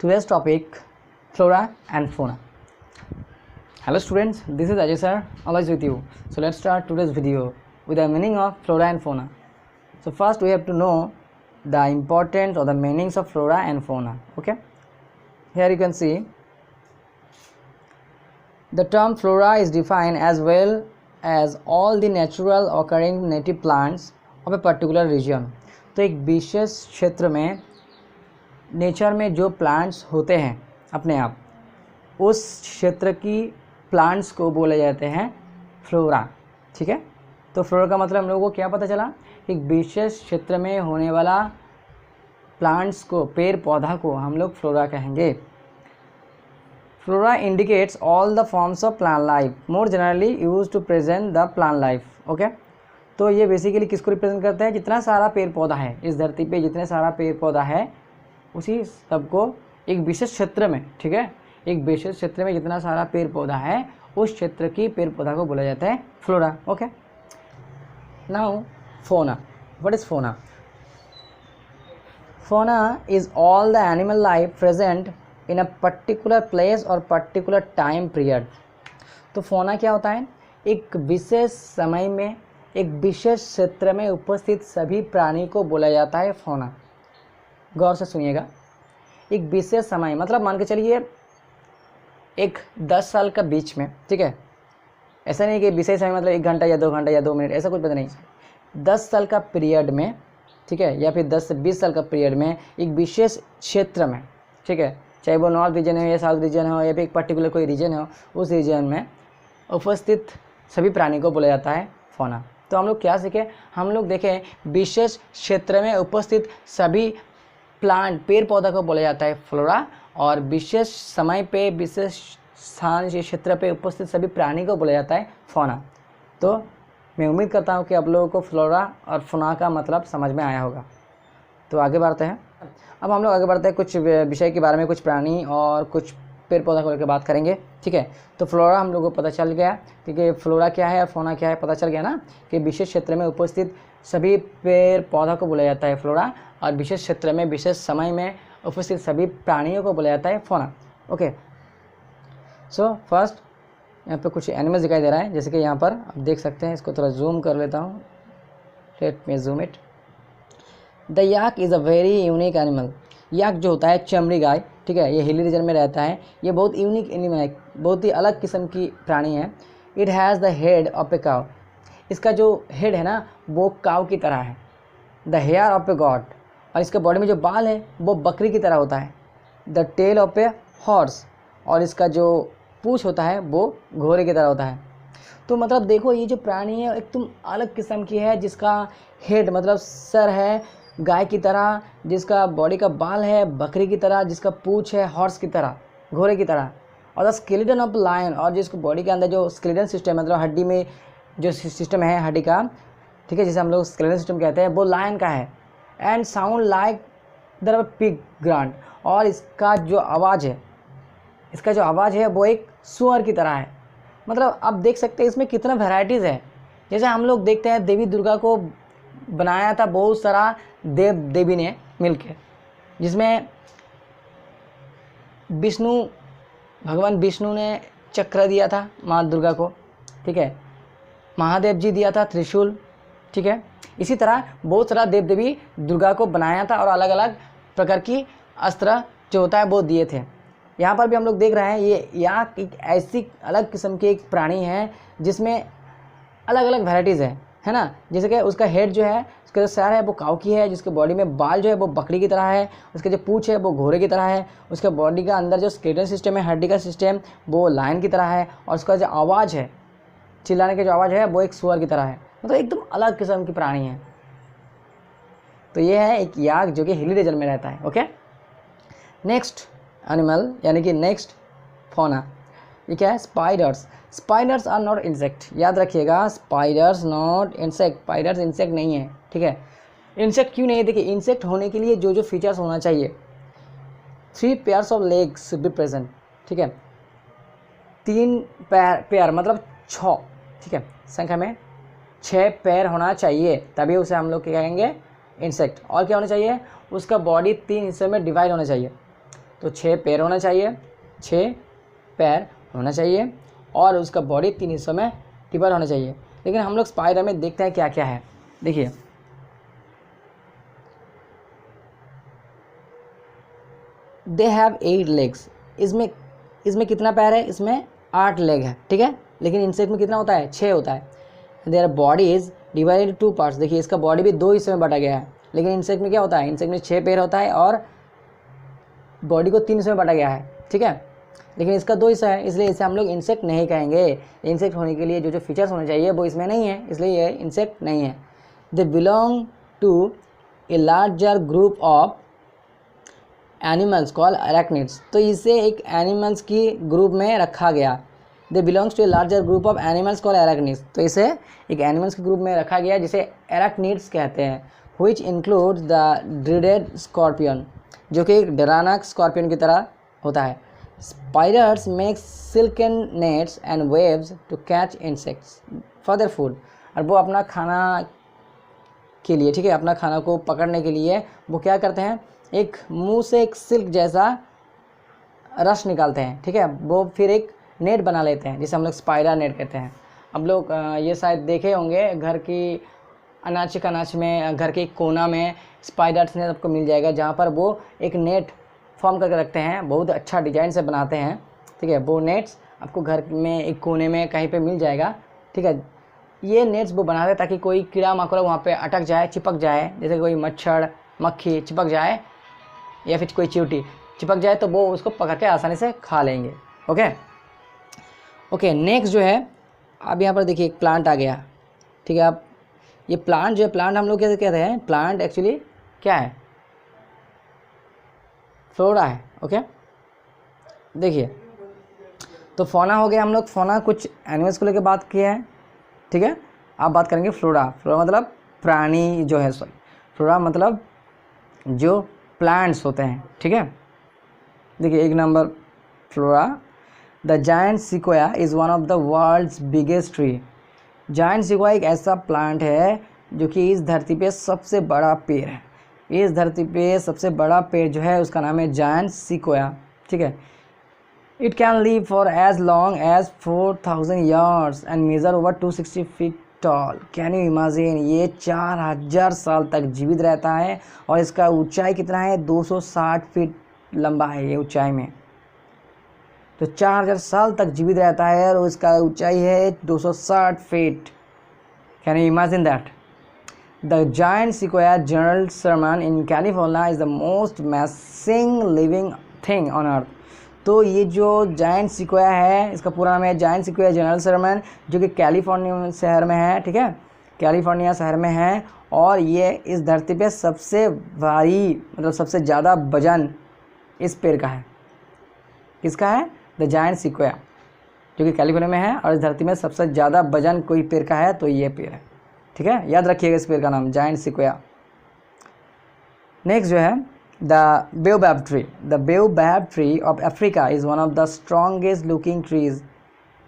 Today's topic, flora and fauna. Hello students, this is Ajay sir, always with you. So let's start today's video with the meaning of flora and fauna. So first we have to know the importance or the meanings of flora and fauna. Okay, here you can see the term flora is defined as well as all the natural occurring native plants of a particular region. तो एक विशेष क्षेत्र में nature में जो plants होते हैं अपने आप, उस क्षेत्र की प्लांट्स को बोले जाते हैं फ्लोरा. ठीक है, तो फ्लोरा का मतलब हम लोगों को क्या पता चला, एक विशेष क्षेत्र में होने वाला प्लांट्स को, पेड़ पौधा को हम लोग फ्लोरा कहेंगे. Flora indicates all the forms of plant life more generally use to present the plant life. Okay, तो ये बेसिकली किसको रिप्रेजेंट करता है, जितना सारा पेड़ पौधा है इस धरती पे, जितने सारा पेड़ पौधा है उसी सबको एक विशेष क्षेत्र में, ठीक है, एक विशेष क्षेत्र में जितना सारा पेड़ पौधा है उस क्षेत्र की पेड़ पौधा को बोला जाता है flora. Okay, now fauna. What is fauna? Fauna is all the animal life present in a particular place or particular time period. तो fauna क्या होता है, एक विशेष समय में एक विशेष क्षेत्र में उपस्थित सभी प्राणी को बोला जाता है fauna. गौर से सुनिएगा, एक विशेष समय मतलब मान के चलिए एक 10 साल का बीच में, ठीक है, ऐसा नहीं कि विशेष समय मतलब 1 घंटा या 2 घंटा या 2 मिनट, ऐसा कुछ पता नहीं. 10 साल का पीरियड में, ठीक है, या फिर 10 से 20 साल का पीरियड में एक विशेष क्षेत्र में, ठीक है, चाहे वो नॉर्थ रीजन हो या साउथ रीजन हो या फिर एक पर्टिकुलर कोई रीजन हो, उस रीजन में उपस्थित सभी प्राणी को बोला जाता है फौना. तो हम लोग क्या सीखे, हम लोग देखें विशेष क्षेत्र में उपस्थित सभी प्लांट, पेड़ पौधा को बोला जाता है फ्लोरा, और विशेष समय पे विशेष स्थान या क्षेत्र पे उपस्थित सभी प्राणी को बोला जाता है फौना. तो मैं उम्मीद करता हूँ कि आप लोगों को फ्लोरा और फौना का मतलब समझ में आया होगा. तो आगे बढ़ते हैं. अब हम लोग आगे बढ़ते हैं, कुछ विषय के बारे में, कुछ प्राणी और कुछ पेड़ पौधा को लेकर बात करेंगे. ठीक है, तो फ्लोरा हम लोगों को पता चल गया, क्योंकि फ्लोरा क्या है और फौना क्या है पता चल गया ना, कि विशेष क्षेत्र में उपस्थित सभी पेड़ पौधा को बोला जाता है फ्लोरा, और विशेष क्षेत्र में विशेष समय में उपस्थित सभी प्राणियों को बोला जाता है फौना. ओके, सो फर्स्ट यहाँ पे कुछ एनिमल्स दिखाई दे रहा है, जैसे कि यहाँ पर आप देख सकते हैं. इसको थोड़ा जूम कर लेता हूँ, let me zoom it. The yak is a very unique animal. Yak जो होता है चमड़ी गाय, ठीक है, ये हिली रीजन में रहता है. ये बहुत यूनिक एनिमल है, बहुत ही अलग किस्म की प्राणी है. It has the head of a cow. इसका जो हेड है ना वो काव की तरह है. The hair of a god. और इसके बॉडी में जो बाल है वो बकरी की तरह होता है. The tail of a horse. और इसका जो पूंछ होता है वो घोड़े की तरह होता है. तो मतलब देखो, ये जो प्राणी है एकदम अलग किस्म की है, जिसका हेड मतलब सर है गाय की तरह, जिसका बॉडी का बाल है बकरी की तरह, जिसका पूंछ है हॉर्स की तरह, घोड़े की तरह. और द स्केलेटन ऑफ लायन. और जिसको बॉडी के अंदर जो स्केलेटन सिस्टम मतलब हड्डी में जो सिस्टम है हड्डी का, ठीक है, जिसे हम लोग स्केलेटन सिस्टम कहते हैं, वो लायन का है. And sound like the pig grant. और इसका जो आवाज़ है, वो एक सुअर की तरह है. मतलब आप देख सकते हैं इसमें कितना वैरायटीज़ है. जैसे हम लोग देखते हैं देवी दुर्गा को बनाया था बहुत सारा देव देवी ने मिलके, जिसमें भगवान विष्णु ने चक्र दिया था माँ दुर्गा को, ठीक है, महादेव जी दिया था त्रिशूल, ठीक है. इसी तरह बहुत सारा देव देवी दुर्गा को बनाया था और अलग अलग प्रकार की अस्त्र जो होता है वो दिए थे. यहाँ पर भी हम लोग देख रहे हैं ये याक एक ऐसी अलग किस्म की एक प्राणी है जिसमें अलग अलग वैराइटीज़ है ना. जैसे कि उसका हेड जो है, उसका जो सर है वो काऊ की है, जिसके बॉडी में बाल जो है वो बकरी की तरह है, उसके जो पूंछ है वो घोड़े की तरह है, उसके बॉडी का अंदर जो स्केलेटन सिस्टम है हड्डी का सिस्टम वो लायन की तरह है, और उसका जो आवाज़ है, चिल्लाने की जो आवाज़ है वो एक सुअर की तरह है. मतलब एकदम अलग किस्म की प्राणी है. तो ये है एक याक जो कि हिली रीजन में रहता है. ओके, नेक्स्ट एनिमल यानी कि नेक्स्ट फौना, ये क्या है, spiders. Spiders are not insect. याद रखिएगा, spiders not insect. Spiders insect नहीं है, ठीक है. इंसेक्ट क्यों नहीं है, देखिए इंसेक्ट होने के लिए जो जो फीचर्स होना चाहिए, 3 pairs of legs should be present, ठीक है. 3 पैर मतलब 6, ठीक है, संख्या में 6 पैर होना चाहिए, तभी उसे हम लोग क्या कहेंगे, इंसेक्ट. और क्या होना चाहिए, उसका बॉडी 3 हिस्सों में डिवाइड होना चाहिए. तो 6 पैर होना चाहिए, 6 पैर होना चाहिए और उसका बॉडी 3 हिस्सों में डिवाइड होना चाहिए। लेकिन हम लोग स्पाइडर में देखते हैं क्या क्या है। देखिए दे हैव 8 लेग्स, इसमें कितना पैर है, इसमें 8 लेग है, ठीक है। लेकिन इंसेक्ट में कितना होता है, 6 होता है। Their body is divided 2 parts, देखिए इसका बॉडी भी 2 हिस्से में बांटा गया है। लेकिन इंसेक्ट में क्या होता है, इंसेक्ट में 6 पैर होता है और बॉडी को 3 हिस्से में बांटा गया है, ठीक है। लेकिन इसका 2 हिस्सा है, इसलिए इसे हम लोग इंसेक्ट नहीं कहेंगे। इंसेक्ट होने के लिए जो जो फीचर्स होने चाहिए वो इसमें नहीं है, इसलिए ये इंसेक्ट नहीं है। They belong to a larger group of animals call arachnids, तो इसे एक एनिमल्स की ग्रुप में रखा गया। They belongs to a larger group of animals call arachnids, तो इसे एक एनिमल्स के ग्रुप में रखा गया जिसे अरेक्निड्स कहते हैं। Which includes the dreaded scorpion, जो कि एक डरावना स्कॉर्पियन की तरह होता है। Spiders make silken nets and waves to catch insects for their food, और वो अपना खाना के लिए, ठीक है, अपना खाना को पकड़ने के लिए वो क्या करते हैं, एक मुंह से एक सिल्क जैसा रस निकालते हैं, ठीक है। वो फिर एक नेट बना लेते हैं जिसे हम लोग स्पाइडर नेट कहते हैं। अब लोग ये शायद देखे होंगे, घर की अनाज कनाच में, घर के एक कोना में स्पाइडर्स नेट आपको मिल जाएगा, जहाँ पर वो एक नेट फॉर्म करके रखते हैं, बहुत अच्छा डिजाइन से बनाते हैं, ठीक है। वो नेट्स आपको घर में एक कोने में कहीं पे मिल जाएगा, ठीक है। ये नेट्स वो बनाते हैं ताकि कोई कीड़ा मकोड़ा वहाँ पे अटक जाए, चिपक जाए, जैसे कोई मच्छर मक्खी चिपक जाए या फिर कोई चींटी चिपक जाए तो वो उसको पकड़ के आसानी से खा लेंगे। ओके, नेक्स्ट जो है, अब यहाँ पर देखिए एक प्लांट आ गया, ठीक है। आप ये प्लांट जो है, प्लांट हम लोग कैसे कहते हैं, प्लांट एक्चुअली क्या है, फ्लोरा है। ओके, देखिए तो फौना हो गया, हम लोग फौना कुछ एनिमल्स को लेकर बात किए हैं, ठीक है। आप बात करेंगे फ्लोरा। फ्लोरा मतलब प्राणी जो है, सॉरी, फ्लोरा मतलब जो प्लांट्स होते हैं, ठीक है। देखिए एक number flora, the giant sequoia is one of the world's biggest tree. Giant sequoia एक ऐसा प्लांट है जो कि इस धरती पे सबसे बड़ा पेड़ है। इस धरती पे सबसे बड़ा पेड़ जो है उसका नाम है जायंट सिक्वोया, ठीक है। It can live for as long as 4000 years and measure over 260 feet tall. Can you imagine, ये 4000 साल तक जीवित रहता है और इसका ऊंचाई कितना है, 260 फीट लंबा है ये ऊंचाई में। तो 4000 साल तक जीवित रहता है और इसका ऊंचाई है 260 feet. Can you imagine that. The giant sequoia general Sherman in California is the most massive living thing on earth. तो ये जो जायंट सिक्वोया है, इसका पूरा नाम है जायंट सिक्वोया जनरल शर्मन, जो कि कैलिफोर्निया शहर में है, ठीक है, कैलिफोर्निया शहर में है। और ये इस धरती पे सबसे भारी, मतलब सबसे ज़्यादा वजन इस पेड़ का है। किसका है, द जायंट सिक्वोया, जो कि कैलिफोर्निया में है और इस धरती में सबसे ज़्यादा वजन कोई पेड़ का है तो ये पेड़ है, ठीक है। याद रखिएगा इस पेड़ का नाम जायंट सिक्वोया। नेक्स्ट जो है the baobab tree. The baobab tree of Africa is one of the strongest looking trees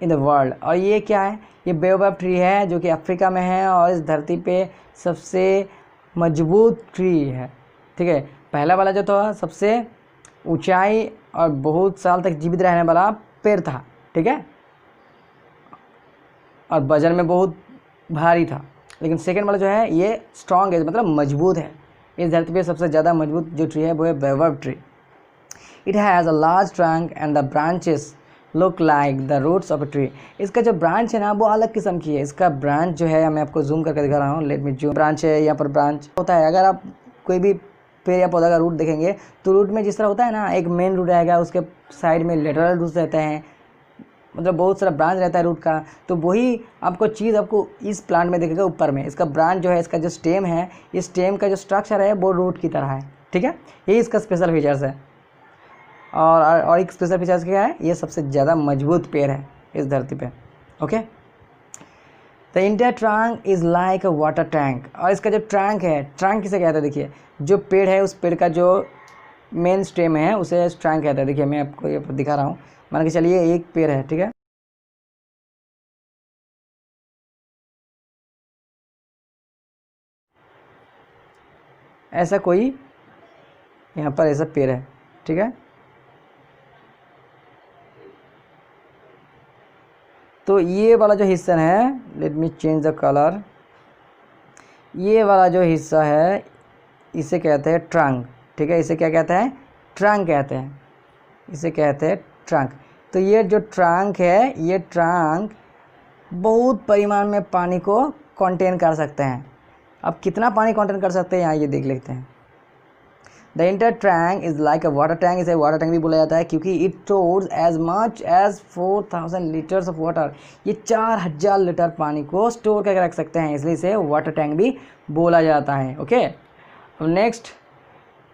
in the world. और ये क्या है, ये बेओबैब ट्री है जो कि अफ्रीका में है और इस धरती पे सबसे मजबूत ट्री है, ठीक है। पहला वाला जो था सबसे ऊंचाई और बहुत साल तक जीवित रहने वाला पेड़ था, ठीक है, और वजन में बहुत भारी था। लेकिन सेकेंड वाला जो है ये स्ट्रॉन्ग है, मतलब मजबूत है। इस धरती पे सबसे ज़्यादा मजबूत जो ट्री है वो है baobab tree. It has a large trunk and the branches look like the roots of a tree. इसका जो ब्रांच है ना वो अलग किस्म की है। इसका ब्रांच जो है, मैं आपको जूम करके दिखा रहा हूँ, लेट मी जूम। ब्रांच है, यहाँ पर ब्रांच होता है। अगर आप कोई भी पेड़ या पौधा का रूट देखेंगे तो रूट में जिस तरह होता है ना, एक मेन रूट रहेगा, उसके साइड में लेटरल रूट्स रहते हैं, मतलब बहुत सारा ब्रांच रहता है रूट का। तो वही आपको चीज़ आपको इस प्लांट में दिखेगा ऊपर में। इसका ब्रांच जो है, इसका जो स्टेम है, इस स्टेम का जो स्ट्रक्चर है वो रूट की तरह है, ठीक है। यही इसका स्पेशल फीचर्स है। और एक स्पेशल फीचर्स क्या है, ये सबसे ज़्यादा मजबूत पेड़ है इस धरती पे। Okay, the inter trunk is like a water tank. और इसका जो ट्रंक है, ट्रंक किसे कहते हैं, देखिए जो पेड़ है उस पेड़ का जो मेन स्टेम है उसे ट्रंक कहते हैं। देखिए मैं आपको ये दिखा रहा हूँ, मान के चलिए एक पेड़ है, ठीक है, ऐसा कोई यहाँ पर ऐसा पेड़ है, ठीक है। तो ये वाला जो हिस्सा है, let me change the colour, ये वाला जो हिस्सा है इसे कहते हैं ट्रंक, ठीक है। इसे क्या कहते हैं? ट्रंक कहते हैं, इसे कहते हैं ट्रंक। तो ये जो ट्रंक है, ये ट्रंक बहुत परिमाण में पानी को कंटेन कर सकते हैं। अब कितना पानी कंटेन कर सकते हैं यहाँ ये देख लेते हैं। The inter tank is like a water tank, इसे वाटर टैंक भी बोला जाता है क्योंकि it stores as much as 4000 litres of water. ये 4000 लीटर पानी को स्टोर करके रख सकते हैं, इसलिए इसे वाटर टैंक भी बोला जाता है। ओके, अब नेक्स्ट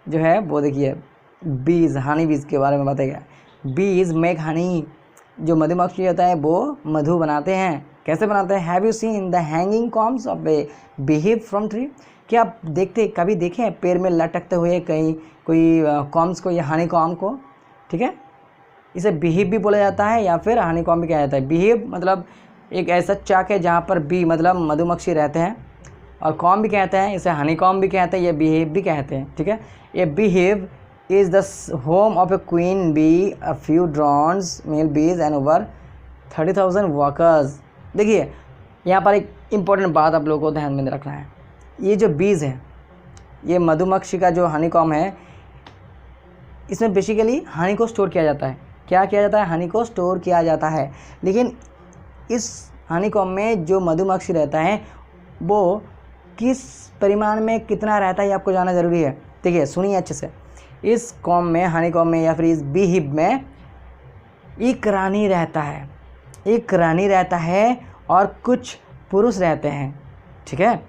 जो है वो देखिए बीज, हनी बीज के बारे में बताएगा। बीज मेक हनी, जो मधुमक्खी होता है वो मधु बनाते हैं। कैसे बनाते हैं? Have you seen the hanging combs of a bee from tree? क्या आप कभी देखे हैं पेड़ में लटकते हुए कहीं कोई कॉम्स को या हनी कॉम को, ठीक है। इसे बीहिव भी बोला जाता है या फिर हनी कॉम भी कहा जाता है। बीहिव मतलब एक ऐसा चाक है जहाँ पर बी मतलब मधुमक्खी रहते हैं, और कॉम भी कहते हैं, इसे हनी कॉम भी कहते हैं, ये बीहिव भी कहते हैं, ठीक है। ये beehive is the home of a queen bee, a few drones, male bees and over 30,000 workers. देखिए यहाँ पर एक इम्पोर्टेंट बात आप लोगों को ध्यान में रखना है। ये जो बीज है, ये मधुमक्खी का जो हनी कॉम है, इसमें बेसिकली हनी को स्टोर किया जाता है। क्या किया जाता है? हनी को स्टोर किया जाता है। लेकिन इस हनी कॉम में जो मधुमक्खी रहता है वो किस परिमाण में कितना रहता है ये आपको जानना ज़रूरी है। देखिए सुनिए अच्छे से। इस कॉम में, हनी कॉम में या फिर इस बी हिब में एक रानी रहता है, एक रानी रहता है और कुछ पुरुष रहते हैं, ठीक है।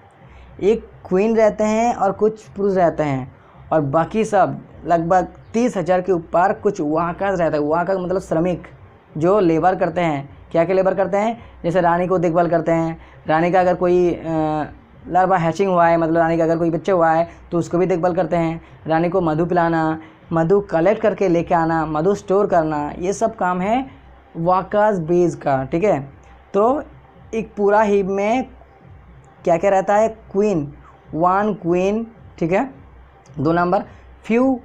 एक क्वीन रहते हैं और कुछ पुरुष रहते हैं, और बाकी सब लगभग 30,000 के ऊपर कुछ वर्कर्स रहते हैं। वर्कर मतलब श्रमिक जो लेबर करते हैं। क्या क्या लेबर करते हैं? जैसे रानी को देखभाल करते हैं, रानी का अगर कोई लार्वा हैचिंग हुआ है, मतलब रानी का अगर कोई बच्चा हुआ है तो उसको भी देखभाल करते हैं। रानी को मधु पिलाना, मधु कलेक्ट करके लेके आना, मधु स्टोर करना, ये सब काम है वर्कर्स बीज का, ठीक है। तो एक पूरा हिब में क्या क्या रहता है? क्वीन, वन क्वीन, ठीक है। 2 नंबर फ्यू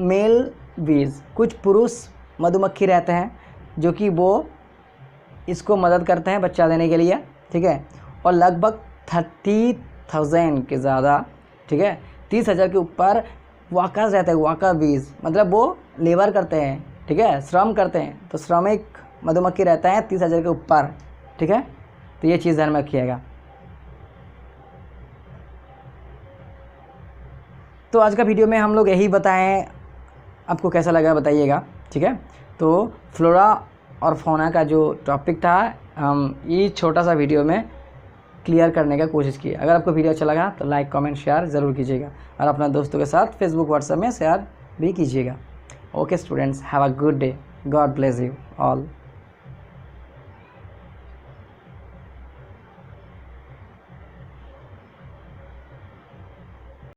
मेल बीज, कुछ पुरुष मधुमक्खी रहते हैं जो कि वो इसको मदद करते हैं बच्चा देने के लिए, ठीक है। और लगभग 30,000 के ज़्यादा, ठीक है, 30,000 के ऊपर वर्कर्स रहते हैं। वर्कर बीज मतलब वो लेबर करते हैं, ठीक है, श्रम करते हैं। तो श्रमिक मधुमक्खी रहता है 30,000 के ऊपर, ठीक है। तो ये चीज़ ध्यान में रखिएगा। तो आज का वीडियो में हम लोग यही बताएं, आपको कैसा लगा बताइएगा, ठीक है। तो फ्लोरा और फौना का जो टॉपिक था हम ये छोटा सा वीडियो में क्लियर करने का कोशिश की। अगर आपको वीडियो अच्छा लगा तो लाइक कमेंट शेयर ज़रूर कीजिएगा, और अपना दोस्तों के साथ फेसबुक व्हाट्सएप में शेयर भी कीजिएगा। Okay students, have a good day, God bless you all.